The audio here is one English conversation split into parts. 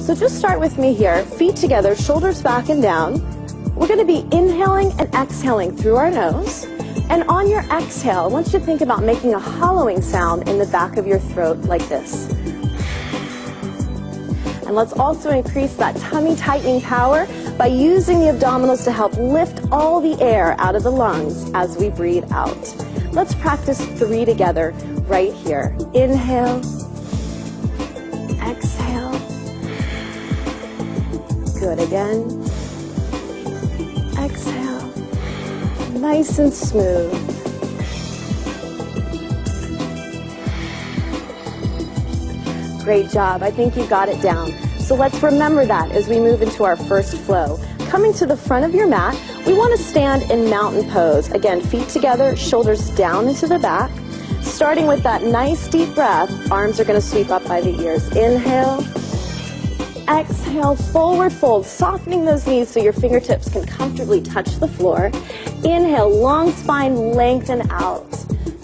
So just start with me here, feet together, shoulders back and down. We're going to be inhaling and exhaling through our nose. And on your exhale, I want you to think about making a hollowing sound in the back of your throat like this. And let's also increase that tummy tightening power by using the abdominals to help lift all the air out of the lungs as we breathe out. Let's practice 3 together right here. Inhale, exhale. Good, again. Exhale. Nice and smooth. Great job. I think you got it down. So let's remember that as we move into our first flow. Coming to the front of your mat, we want to stand in mountain pose. Again, feet together, shoulders down into the back. Starting with that nice deep breath, arms are going to sweep up by the ears. Inhale, exhale, forward fold, softening those knees so your fingertips can comfortably touch the floor. Inhale, long spine, lengthen out.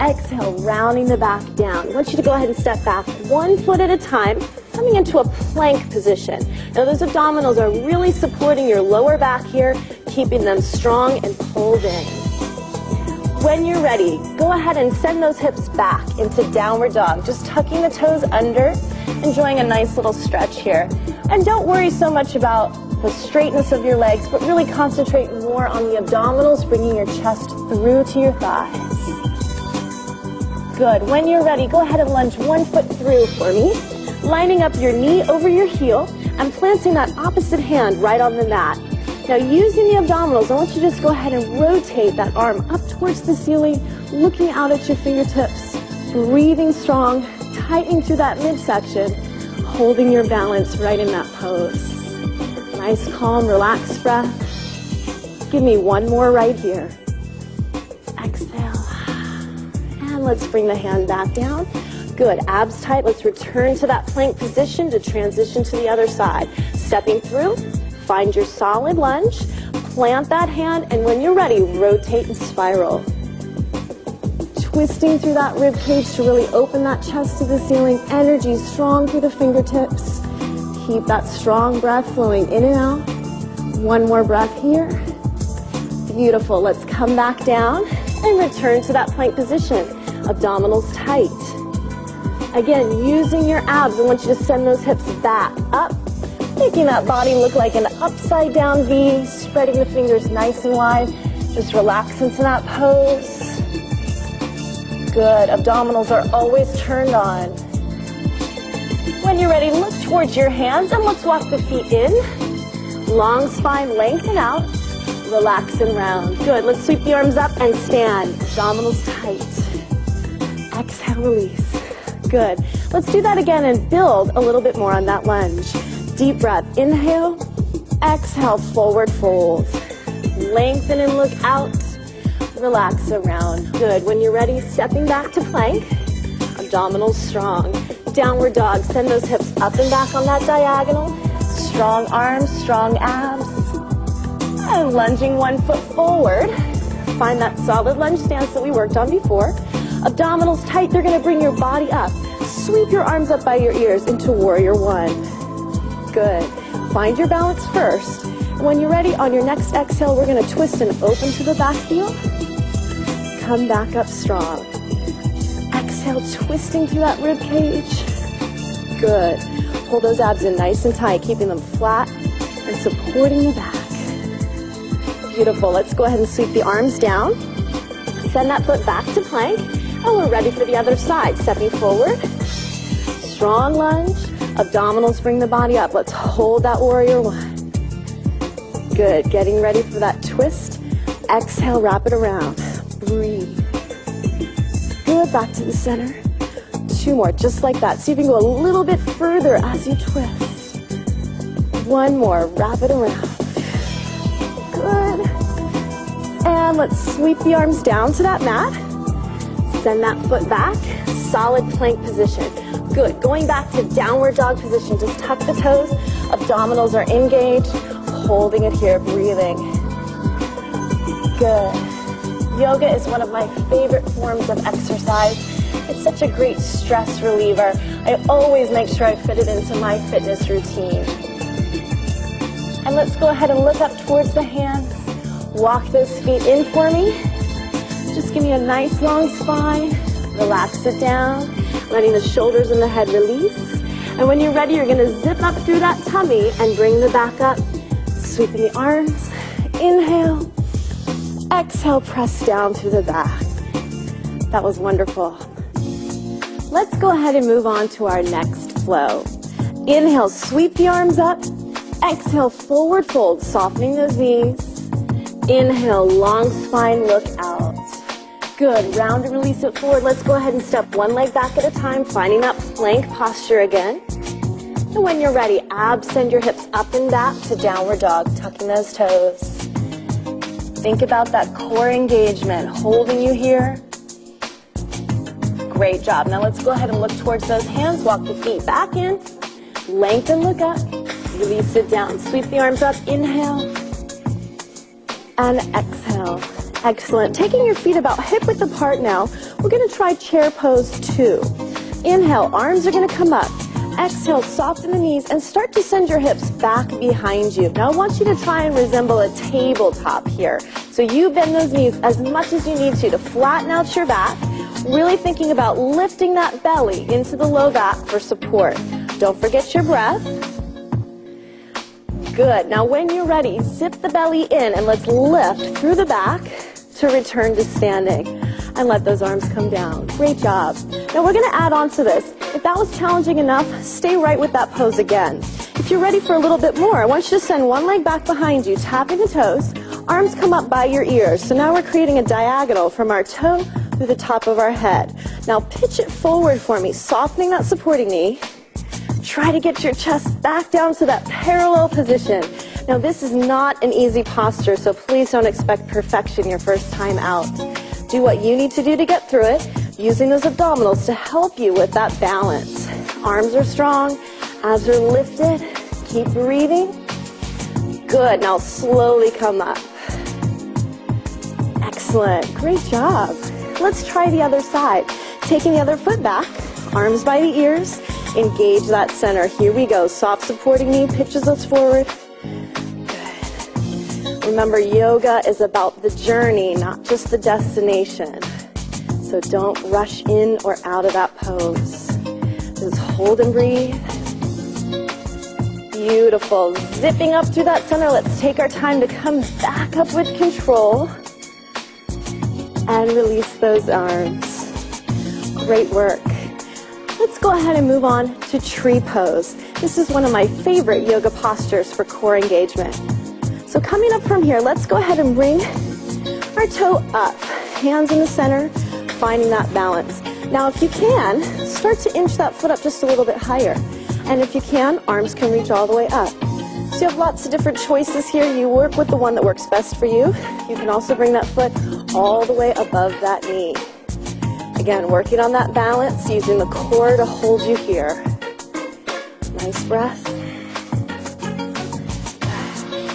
Exhale, rounding the back down. I want you to go ahead and step back 1 foot at a time, coming into a plank position. Now those abdominals are really supporting your lower back here, keeping them strong and pulled in. When you're ready, go ahead and send those hips back into downward dog, just tucking the toes under, enjoying a nice little stretch here. And don't worry so much about the straightness of your legs, but really concentrate more on the abdominals, bringing your chest through to your thighs. Good. When you're ready, go ahead and lunge 1 foot through for me, lining up your knee over your heel and planting that opposite hand right on the mat. Now, using the abdominals, I want you to just go ahead and rotate that arm up towards the ceiling, looking out at your fingertips, breathing strong, tightening through that midsection, holding your balance right in that pose. Nice, calm, relaxed breath. Give me 1 more right here. Exhale. And let's bring the hand back down. Good, abs tight. Let's return to that plank position to transition to the other side. Stepping through, find your solid lunge, plant that hand, and when you're ready, rotate and spiral. Twisting through that rib cage to really open that chest to the ceiling. Energy strong through the fingertips. Keep that strong breath flowing in and out. 1 more breath here. Beautiful. Let's come back down and return to that plank position. Abdominals tight. Again, using your abs, I want you to send those hips back up, making that body look like an upside down V, spreading the fingers nice and wide. Just relax into that pose. Good. Abdominals are always turned on. When you're ready, look towards your hands and let's walk the feet in. Long spine, lengthen out. Relax and round. Good. Let's sweep the arms up and stand. Abdominals tight. Exhale, release. Good. Let's do that again and build a little bit more on that lunge. Deep breath. Inhale. Exhale, forward fold. Lengthen and look out. Relax around. Good. When you're ready, stepping back to plank. Abdominals strong. Downward dog. Send those hips up and back on that diagonal. Strong arms, strong abs. And lunging 1 foot forward. Find that solid lunge stance that we worked on before. Abdominals tight. They're going to bring your body up. Sweep your arms up by your ears into Warrior One. Good. Find your balance first. When you're ready, on your next exhale, we're going to twist and open to the back heel. Come back up strong. Exhale, twisting through that rib cage. Good. Pull those abs in nice and tight, keeping them flat and supporting the back. Beautiful. Let's go ahead and sweep the arms down. Send that foot back to plank. And we're ready for the other side. Stepping forward. Strong lunge. Abdominals bring the body up. Let's hold that Warrior One. Good. Getting ready for that twist. Exhale, wrap it around. Breathe. Good. Back to the center. 2 more, just like that. See if you can go a little bit further as you twist. 1 more. Wrap it around. Good. And let's sweep the arms down to that mat. Send that foot back. Solid plank position. Good. Going back to downward dog position. Just tuck the toes. Abdominals are engaged. Holding it here. Breathing. Good. Yoga is one of my favorite forms of exercise. It's such a great stress reliever. I always make sure I fit it into my fitness routine. And let's go ahead and look up towards the hands. Walk those feet in for me. Just give me a nice long spine. Relax it down, letting the shoulders and the head release. And when you're ready, you're gonna zip up through that tummy and bring the back up. Sweeping the arms. Inhale. Exhale, press down through the back. That was wonderful. Let's go ahead and move on to our next flow. Inhale, sweep the arms up. Exhale, forward fold, softening those knees. Inhale, long spine, look out. Good, round and release it forward. Let's go ahead and step one leg back at a time, finding that plank posture again. And when you're ready, abs, send your hips up and back to downward dog, tucking those toes. Think about that core engagement, holding you here. Great job. Now let's go ahead and look towards those hands. Walk the feet back in. Lengthen, look up. Release it down. Sweep the arms up. Inhale. And exhale. Excellent. Taking your feet about hip width apart now, we're going to try chair pose 2. Inhale, arms are going to come up. Exhale, soften the knees and start to send your hips back behind you. Now I want you to try and resemble a tabletop here. So you bend those knees as much as you need to flatten out your back. Really thinking about lifting that belly into the low back for support. Don't forget your breath. Good. Now when you're ready, zip the belly in and let's lift through the back to return to standing. And let those arms come down. Great job. Now we're going to add on to this. If that was challenging enough, stay right with that pose again. If you're ready for a little bit more, I want you to send one leg back behind you, tapping the toes. Arms come up by your ears. So now we're creating a diagonal from our toe through the top of our head. Now pitch it forward for me, softening that supporting knee. Try to get your chest back down to that parallel position. Now this is not an easy posture, so please don't expect perfection your first time out. Do what you need to do to get through it, using those abdominals to help you with that balance. Arms are strong, abs are lifted. Keep breathing. Good. Now slowly come up. Excellent. Great job. Let's try the other side. Taking the other foot back, arms by the ears, engage that center. Here we go. Soft supporting knee pitches us forward. Good. Remember, yoga is about the journey, not just the destination. So don't rush in or out of that pose. Just hold and breathe. Beautiful. Zipping up through that center. Let's take our time to come back up with control. And release those arms. Great work. Let's go ahead and move on to tree pose. This is one of my favorite yoga postures for core engagement. So coming up from here, let's go ahead and bring our toe up. Hands in the center, finding that balance. Now if you can, start to inch that foot up just a little bit higher. And if you can, arms can reach all the way up. So you have lots of different choices here. You work with the one that works best for you. You can also bring that foot all the way above that knee. Again, working on that balance, using the core to hold you here. Nice breath.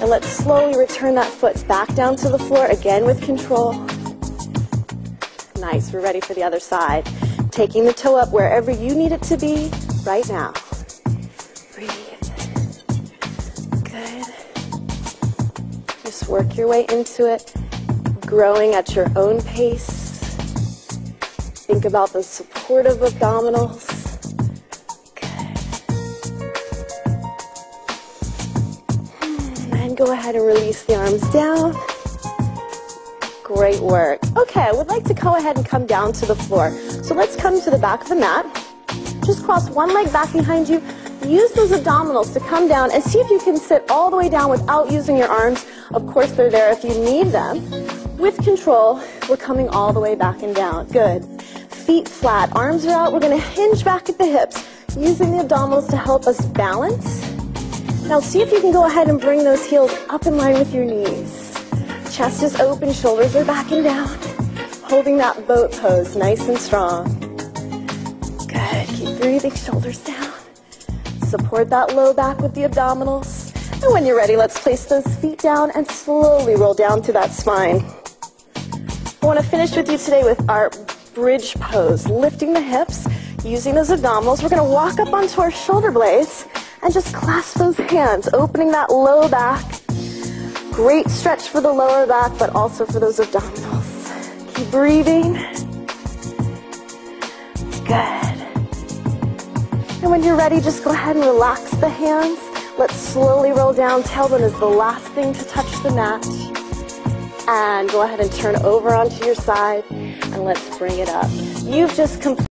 And let's slowly return that foot back down to the floor, again with control. Nice, we're ready for the other side. Taking the toe up wherever you need it to be right now. Breathe. Good. Just work your way into it, growing at your own pace. Think about the supportive abdominals. Good. And go ahead and release the arms down. Great work. Okay, I would like to go ahead and come down to the floor. So let's come to the back of the mat. Just cross one leg back behind you. Use those abdominals to come down and see if you can sit all the way down without using your arms. Of course, they're there if you need them. With control, we're coming all the way back and down. Good. Feet flat, arms are out. We're going to hinge back at the hips, using the abdominals to help us balance. Now see if you can go ahead and bring those heels up in line with your knees. Chest is open, shoulders are back and down. Holding that boat pose, nice and strong. Good, keep breathing, shoulders down. Support that low back with the abdominals. And when you're ready, let's place those feet down and slowly roll down to that spine. I want to finish with you today with our bridge pose, lifting the hips, using those abdominals. We're going to walk up onto our shoulder blades And just clasp those hands, opening that low back. Great stretch for the lower back, but also for those abdominals. Keep breathing. Good. And when you're ready, just go ahead and relax the hands. Let's slowly roll down. Tailbone is the last thing to touch the mat. And go ahead and turn over onto your side. And let's bring it up. You've just completed